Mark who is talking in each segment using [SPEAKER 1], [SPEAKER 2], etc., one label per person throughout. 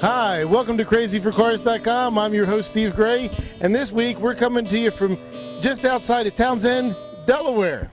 [SPEAKER 1] Hi, welcome to Crazy4Carz082609. I'm your host, Steve Gray, and this week we're coming to you from just outside of Townsend, Delaware.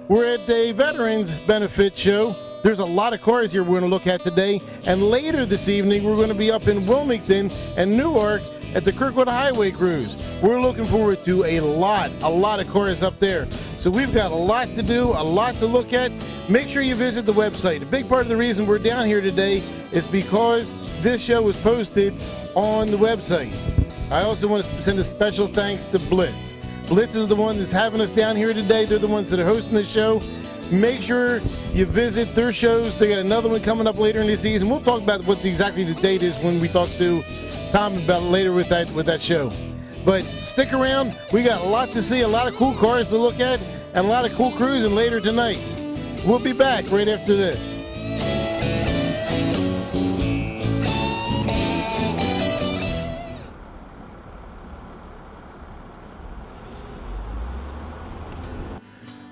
[SPEAKER 1] We're at a Veterans Benefit Show. There's a lot of cars here we're going to look at today, and later this evening we're going to be up in Wilmington and Newark at the Kirkwood Highway Cruise. We're looking forward to a lot of cars up there. So we've got a lot to do, a lot to look at. Make sure you visit the website. A big part of the reason we're down here today is because this show was posted on the website. I also want to send a special thanks to Blitz. Blitz is the one that's having us down here today. They're the ones that are hosting the show. Make sure you visit their shows. They got another one coming up later in the season. We'll talk about what exactly the date is when we talk to Tom about it later with that show. But stick around. We got a lot to see, a lot of cool cars to look at, and a lot of cool cruising later tonight. We'll be back right after this.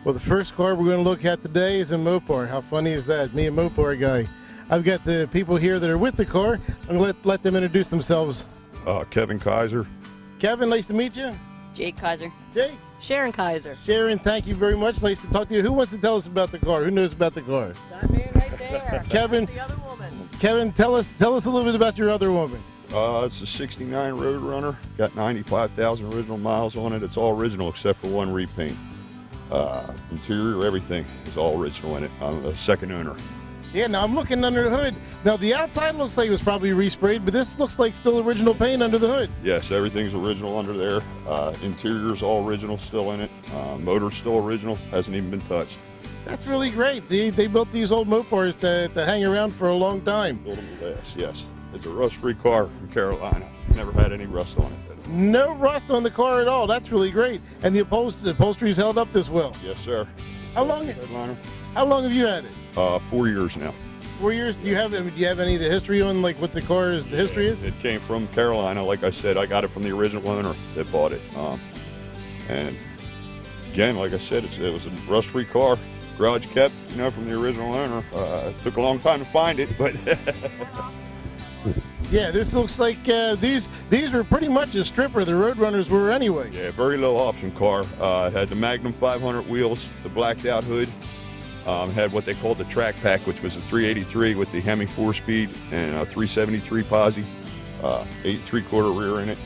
[SPEAKER 1] Well, the first car we're going to look at today is a Mopar. How funny is that? Me, a Mopar guy. I've got the people here that are with the car. I'm going to let them introduce themselves.
[SPEAKER 2] Kevin Kaiser.
[SPEAKER 1] Kevin, nice to meet you.
[SPEAKER 3] Jake Kaiser.
[SPEAKER 1] Jake.
[SPEAKER 4] Sharon Kaiser.
[SPEAKER 1] Sharon, thank you very much. Nice to talk to you. Who wants to tell us about the car? Who knows about the car?
[SPEAKER 4] That man right there.
[SPEAKER 1] Kevin.
[SPEAKER 4] The other woman.
[SPEAKER 1] Kevin, tell us a little bit about your other woman.
[SPEAKER 2] It's a 69 Roadrunner. Got 95,000 original miles on it. It's all original except for one repaint. Interior, everything is all original in it. I'm the second owner.
[SPEAKER 1] Yeah, now I'm looking under the hood. Now the outside looks like it was probably resprayed, but this looks like still original paint under the hood.
[SPEAKER 2] Yes, everything's original under there. Interior's all original, still in it. Motor's still original, hasn't even been touched.
[SPEAKER 1] That's really great. They built these old Mopars to hang around for a long time.
[SPEAKER 2] Built them to last, yes. It's a rust-free car from Carolina. Never had any rust on it.
[SPEAKER 1] No rust on the car at all. That's really great. And the upholstery's held up this well.
[SPEAKER 2] Yes, sir.
[SPEAKER 1] How long have you had it?
[SPEAKER 2] 4 years now.
[SPEAKER 1] 4 years. Do you have any of the history on like what the car's history is?
[SPEAKER 2] It came from Carolina. Like I said, I got it from the original owner that bought it. And again, like I said, it was a rust-free car, garage kept, from the original owner. It took a long time to find it, but.
[SPEAKER 1] Yeah, this looks like these were pretty much a stripper. The Roadrunners were anyway.
[SPEAKER 2] Yeah, very low option car. It had the Magnum 500 wheels, the blacked out hood. Had what they called the track pack, which was a 383 with the Hemi 4-speed and a 373 posi, 8 3/4 rear in it.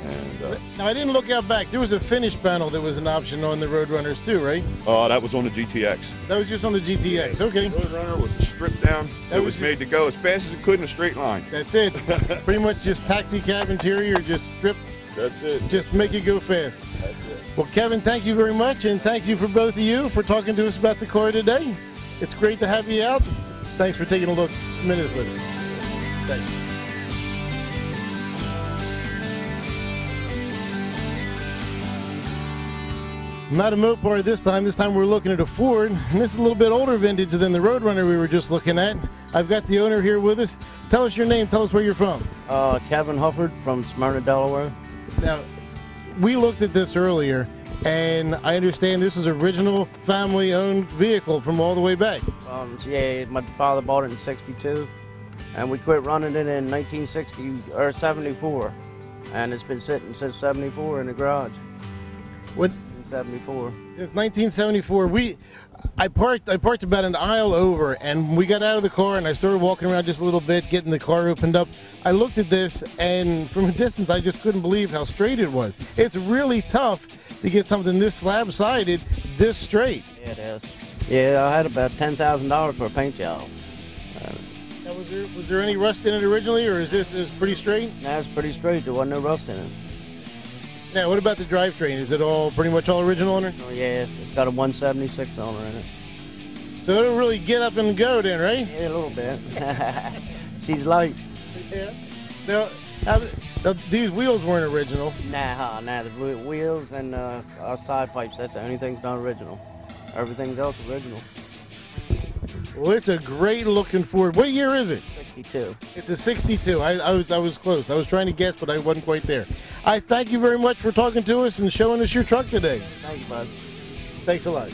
[SPEAKER 2] And
[SPEAKER 1] now I didn't look out back. There was a finish panel that was an option on the Roadrunners too, right?
[SPEAKER 2] That was on the GTX.
[SPEAKER 1] That was just on the GTX. Okay.
[SPEAKER 2] The Roadrunner was stripped down. It was made to go as fast as it could in a straight line.
[SPEAKER 1] That's it. Pretty much just taxi cab interior, just stripped.
[SPEAKER 2] That's it.
[SPEAKER 1] Just make it go fast.
[SPEAKER 2] That's it.
[SPEAKER 1] Well, Kevin, thank you very much, and thank you for both of you for talking to us about the car today. It's great to have you out. Thanks for taking a minute with us. Thanks. Not a Mopar this time. This time we're looking at a Ford, and this is a little bit older vintage than the Roadrunner we were just looking at. I've got the owner here with us. Tell us your name. Tell us where you're from.
[SPEAKER 5] Kevin Hufford from Smyrna, Delaware.
[SPEAKER 1] Now, we looked at this earlier, and I understand this is original family-owned vehicle from all the way back.
[SPEAKER 5] Yeah, my father bought it in '62, and we quit running it in 1974, and it's been sitting since '74 in the garage.
[SPEAKER 1] What?
[SPEAKER 5] 74.
[SPEAKER 1] Since 1974, I parked about an aisle over, and we got out of the car, and I started walking around just a little bit, getting the car opened up. I looked at this, and from a distance, I just couldn't believe how straight it was. It's really tough to get something this slab-sided, this straight.
[SPEAKER 5] Yeah, it is. Yeah, I had about $10,000 for a paint job.
[SPEAKER 1] Now, was there any rust in it originally, or is this pretty straight?
[SPEAKER 5] No, it's pretty straight. There wasn't no rust in it.
[SPEAKER 1] Now, what about the drivetrain? Is it all pretty much all original on it?
[SPEAKER 5] Oh, yeah, it's got a 176 on her in it.
[SPEAKER 1] So it'll really get up and go then, right?
[SPEAKER 5] Yeah, a little bit. She's light.
[SPEAKER 1] Yeah. Now, These wheels weren't original.
[SPEAKER 5] Nah, the wheels and our side pipes, that's the only thing's not original. Everything's else original.
[SPEAKER 1] Well, it's a great looking Ford. What year is it?
[SPEAKER 5] 62.
[SPEAKER 1] It's a 62. I was close. I was trying to guess, but I wasn't quite there. I thank you very much for talking to us and showing us your truck today.
[SPEAKER 5] Thank you, bud.
[SPEAKER 1] Thanks a lot.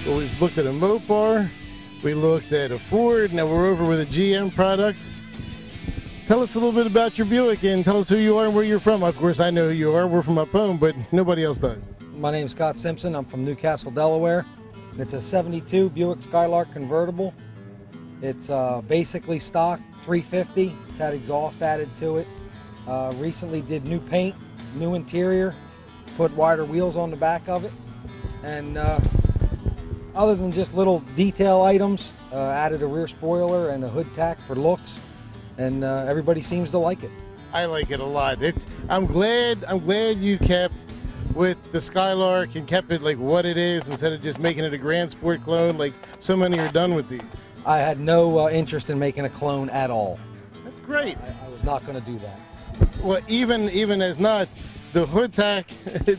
[SPEAKER 1] Well, we've looked at a Mopar, we looked at a Ford, now we're over with a GM product. Tell us a little bit about your Buick and tell us who you are and where you're from. Of course, I know who you are. We're from up home, but nobody else does.
[SPEAKER 3] My name's Scott Simpson. I'm from Newcastle, Delaware. It's a 72 Buick Skylark convertible. It's basically stock 350. It's had exhaust added to it. Recently did new paint, new interior, put wider wheels on the back of it. And other than just little detail items, added a rear spoiler and a hood tack for looks. And everybody seems to like it.
[SPEAKER 1] I like it a lot. I'm glad you kept with the Skylark and kept it like what it is instead of just making it a Grand Sport clone like so many are done with these.
[SPEAKER 3] I had no interest in making a clone at all.
[SPEAKER 1] That's great.
[SPEAKER 3] I was not going to do that.
[SPEAKER 1] Well, even as not, the hood tack,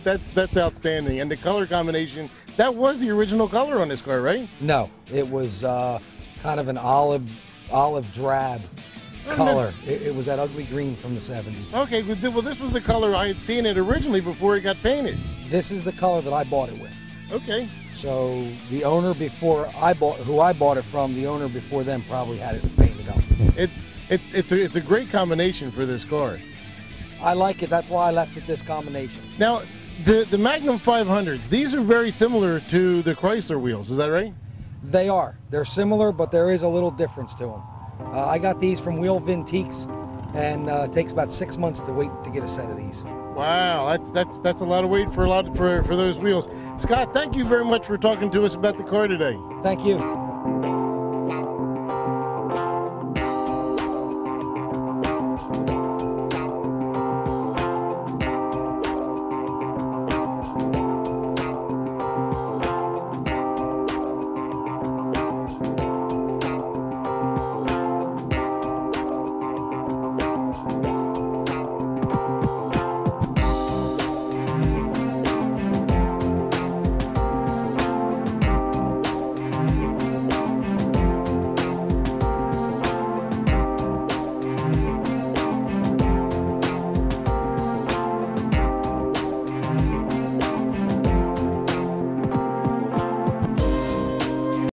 [SPEAKER 1] that's outstanding. And the color combination, that was the original color on this car, right?
[SPEAKER 3] No, it was kind of an olive drab color. It was that ugly green from the 70s.
[SPEAKER 1] Okay, well this was the color I had seen it originally before it got painted.
[SPEAKER 3] This is the color that I bought it with.
[SPEAKER 1] Okay.
[SPEAKER 3] So the owner who I bought it from, the owner before them probably had it painted up.
[SPEAKER 1] It's a great combination for this car.
[SPEAKER 3] I like it. That's why I left it this combination.
[SPEAKER 1] Now, the Magnum 500s, these are very similar to the Chrysler wheels. Is that right?
[SPEAKER 3] They are. They're similar, but there is a little difference to them. I got these from Wheel Vintiques, and it takes about 6 months to wait to get a set of these.
[SPEAKER 1] Wow, that's a lot of weight for those wheels. Scott, thank you very much for talking to us about the car today.
[SPEAKER 3] Thank you.